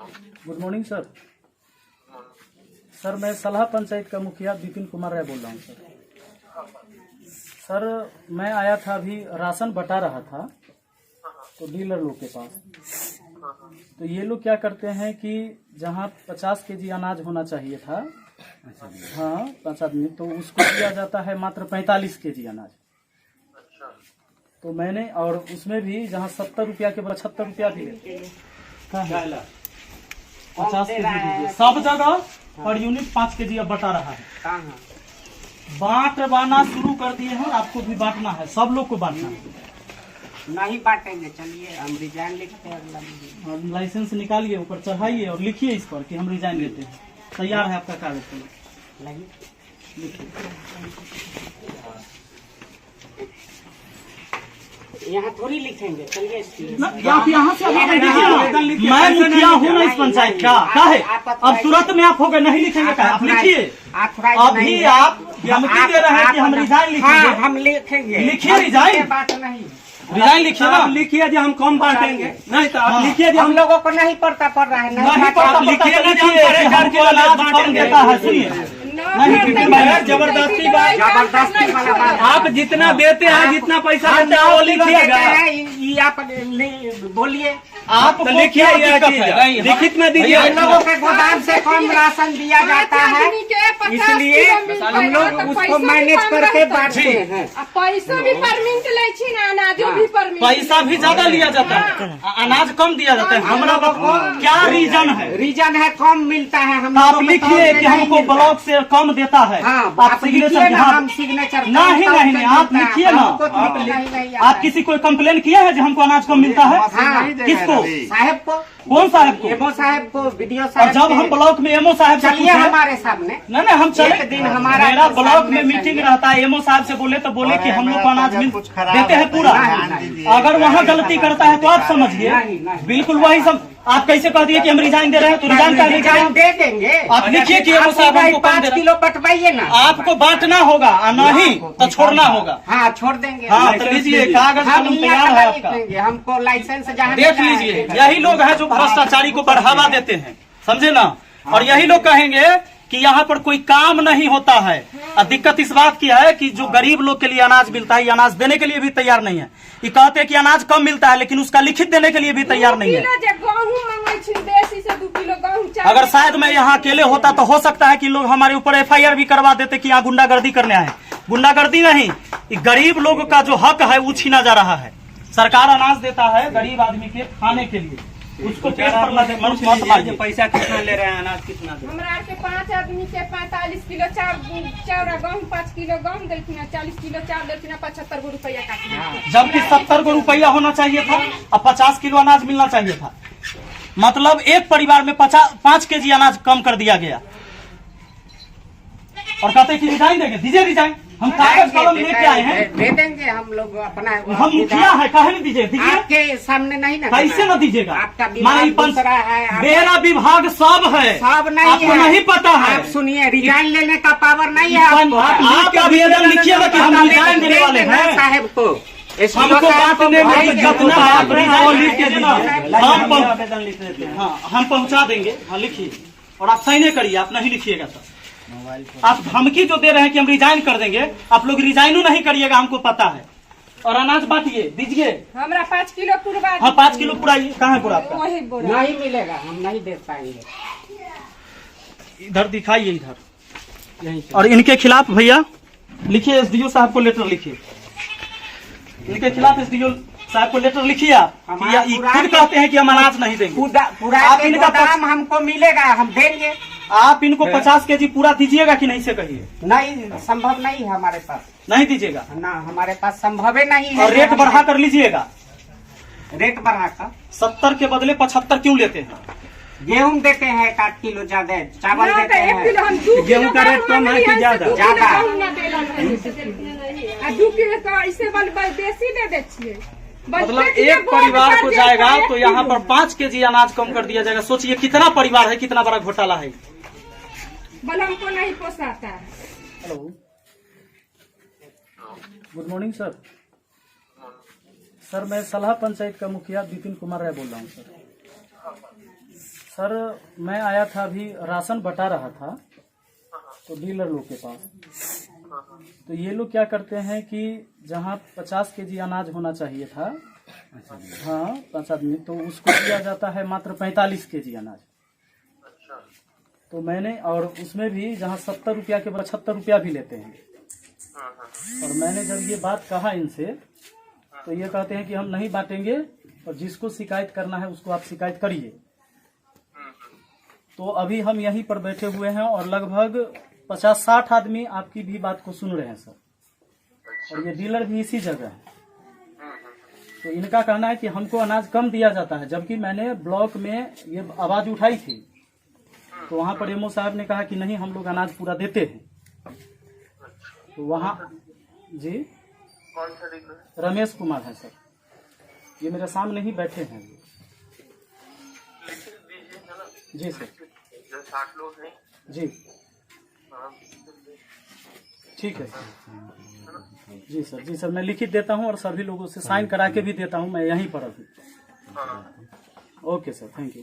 Good morning sir. Sir मैं सलाह पंचायत का मुखिया विपिन कुमार राय बोल रहा हूँ सर। मैं आया था अभी राशन बटा रहा था तो डीलर लोग के पास, तो ये लोग क्या करते हैं कि जहाँ 50 केजी अनाज होना चाहिए था, हाँ 5 आदमी, तो उसको दिया जाता है मात्र 45 केजी अनाज। तो मैंने, और उसमें भी जहाँ 70 रुपया के 75 रुपया भी लेते हैं, 50 केजी दीजिए सब जगह पर यूनिट 5 केजी अब बटा रहा है। बांटना शुरू कर दिए हैं, आपको भी बांटना है, सब लोग को बांटना है। नहीं बांटेंगे, चलिए हम रिजाइन लिखते हैं अगला। लाइसेंस निकालिए, ऊपर चढ़ाइए और लिखिए इस पर कि हम रिजाइन लेते हैं। तैयार है आपका कागज, लिखिए। यहाँ थोड़ी लिखेंगे, चलिए यहाँ से मैं मुखिया हूँ ना इस पंचायत का है। अब तुरंत में आप हो गए, नहीं लिखेंगे क्या? आप लिखिए। अभी आप धमकी दे रहे हैं कि हम रिजाइन लिखेंगे। हम लिखेंगे, लिखिए रिजाइन। बात नहीं, रिजाइन लिखिए ना। लिखिए जो हम कम बांटेंगे, नहीं तो आप लिखिए जो हम लोगों को नहीं पड़ता पड़ रहा है। नहीं पड़ता, लिखिए ना, सुनिए नहीं, जबरदस्ती वाला बात। आप जितना देते हैं, जितना पैसा देते हैं वो लिखिएगा। ये आप बोलिए, आप तो लिखिए, लिखित में दीजिए। हम लोगों के गोदाम से कम राशन दिया जाता है, इसलिए हम लोग उसको मैनेज करके बांटते हैं। पैसा भी परमिट ले छी ना, अनाजो भी परमिट, पैसा भी ज्यादा लिया जाता है, अनाज कम दिया जाता है। हमरा क्या रीजन है? रीजन है कम मिलता है। हम आप लिखिए कि हमको ब्लॉक से कम देता है। आप लिखिए ना, हम सिग्नेचर नहीं, आप लिखिए ना। आप किसी कोई कंप्लेन किया है जो हमको अनाज कम मिलता है? किसको? साहब को। कौन साहब को? एमओ साहब को, वीडियो और साहब। जब हम ब्लॉक में एमओ साहब से चलिए हमारे सामने, नहीं हम चले, एक दिन हमारा मेरा ब्लॉक में मीटिंग रहता है, एमओ साहब से बोले तो बोले कि हम लोग को अनाज देते हैं पूरा। अगर वहाँ गलती करता है तो आप समझिए, बिल्कुल वही सब। आप कैसे कह दिए कि हम रिजाइन दे रहे हैं? तो रिजाइन दे देंगे। आप लिखिए कि एमओ साहब हमको 5 किलो बटवाइए ना। आपको बांटना होगा, नहीं तो छोड़ना होगा। हाँ छोड़ देंगे। हाँ तो लीजिए कागज कलम तैयार है आपका, हमको लाइसेंस जहाँ देख लीजिए। यही लोग हैं जो भ्रष्टाचारी को बढ़ावा देते हैं, समझे ना। और यही लोग कहेंगे कि यहाँ पर कोई काम नहीं होता है। और दिक्कत इस बात की है कि जो गरीब लोग के लिए अनाज मिलता है, ये अनाज देने के लिए भी तैयार नहीं है। ये कहते हैं कि अनाज कम मिलता है, लेकिन उसका लिखित देने के लिए भी तैयार नहीं है। अगर शायद मैं यहाँ अकेले होता तो हो सकता है कि लोग हमारे ऊपर FIR भी करवा देते कि यहाँ गुंडागर्दी करने आए। गुंडागर्दी नहीं, गरीब लोगों का जो हक है वो छीना जा रहा है। सरकार अनाज देता है गरीब आदमी के खाने के लिए, उसको पेट पर मत मारिए। पैसा कितना ले रहे हैं, अनाज कितना दे? हमरा के 5 आदमी के 45 किलो चाउर गहूँ, 5 किलो गहूँ देलखिन, 40 किलो चाउर देलखिन, 75 रुपया काटना, जबकि 70 रुपया होना चाहिए था और 50 किलो अनाज मिलना चाहिए था। मतलब एक परिवार में 5 केजी अनाज कम कर दिया गया। और कहते हैं कि रिजाइन देंगे, दीजिए रिजाइन। हम कागज कलम लेके आए हैं, दे देंगे हम लोग अपना। हम मुखिया है, कहे नहीं दीजिए? आपके सामने नहीं ना, कैसे न दीजिएगा? आपका विभाग दूसरा है, मेरा विभाग सब है, सब नहीं आपको है। नहीं पता है। आप सुनिए, रिजाइन लेने का पावर नहीं है आपको। आप आवेदन लिखिएगा कि हम रिजाइन देने वाले हैं साहब को। हमको बांटने में जितना आप रिजाइन लिख के देना, हम पहुंचा देंगे। हाँ लिखिए, और आप साइन करिए, आप नहीं लिखिएगा सर। आप धमकी जो दे रहे हैं कि हम रिजाइन कर देंगे, आप लोग रिजाइन नहीं करिएगा, हमको पता है। और अनाज बांटिए, दीजिए। हमरा 5 किलो पूरा। हाँ 5 किलो पूरा। कहाँ है पूरा आपका? वही बोरा नहीं मिलेगा, हम नहीं दे पाएंगे। इधर दिखाइए, इधर यहीं। और इनके खिलाफ भैया लिखिए, SDO साहब को लेटर लिखिए। इनके खिलाफ SDO साहब को लेटर लिखिए आप। खुद कहते हैं कि हम अनाज नहीं देंगे। पूरा इनका दाम हमको मिलेगा, हम देंगे। आप इनको 50 केजी पूरा दीजिएगा कि नहीं से कहिए? नहीं, संभव नहीं है हमारे पास। नहीं दीजिएगा ना, हमारे पास संभव ही नहीं है। और रेट बढ़ा कर लीजिएगा। रेट बढ़ा कर 70 के बदले 75 क्यों लेते हैं? गेहूं देते हैं 1 किलो ज्यादा, चावल देते हैं। गेहूं का रेट कम है कि ज्यादा? 2 किलो तो ऐसे बेसी दे दे छियै। मतलब एक परिवार को जाएगा तो यहाँ पर 5 केजी अनाज कम कर दिया जाएगा। सोचिए कितना परिवार है, कितना बड़ा घोटाला है। हमको नहीं पोसाता है। Hello, good morning sir. Sir मैं सलाह पंचायत का मुखिया विपिन कुमार राय बोल रहा हूँ सर। सर मैं आया था अभी राशन बटा रहा था तो डीलर लोग के पास। तो ये लोग क्या करते हैं कि जहाँ 50 केजी अनाज होना चाहिए था, हाँ 5 आदमी, तो उसको दिया जाता है मात्र 45 केजी अनाज। तो मैंने, और उसमें भी जहाँ 70 रुपया के 75 रुपया भी लेते हैं। और मैंने जब ये बात कहा इनसे तो ये कहते हैं कि हम नहीं बांटेंगे और जिसको शिकायत करना है उसको आप शिकायत करिए। तो अभी हम यहीं पर बैठे हुए हैं और लगभग 50-60 आदमी आपकी भी बात को सुन रहे हैं सर, और ये डीलर भी इसी जगह है। तो इनका कहना है कि हमको अनाज कम दिया जाता है, जबकि मैंने ब्लॉक में ये आवाज उठाई थी तो वहाँ पर एमओ साहब ने कहा कि नहीं हम लोग अनाज पूरा देते हैं। तो वहाँ जी कौन सा डीलर? रमेश कुमार है सर, ये मेरे सामने ही बैठे हैं। लिखित दीजिए है ना, जी सर। जो 60 लोग हैं। जी हाँ, ठीक है सर। जी सर, जी सर, मैं लिखित देता हूँ और सभी लोगों से साइन करा के भी देता हूँ मैं यहीं पर अभी। हाँ। Okay sir, thank you.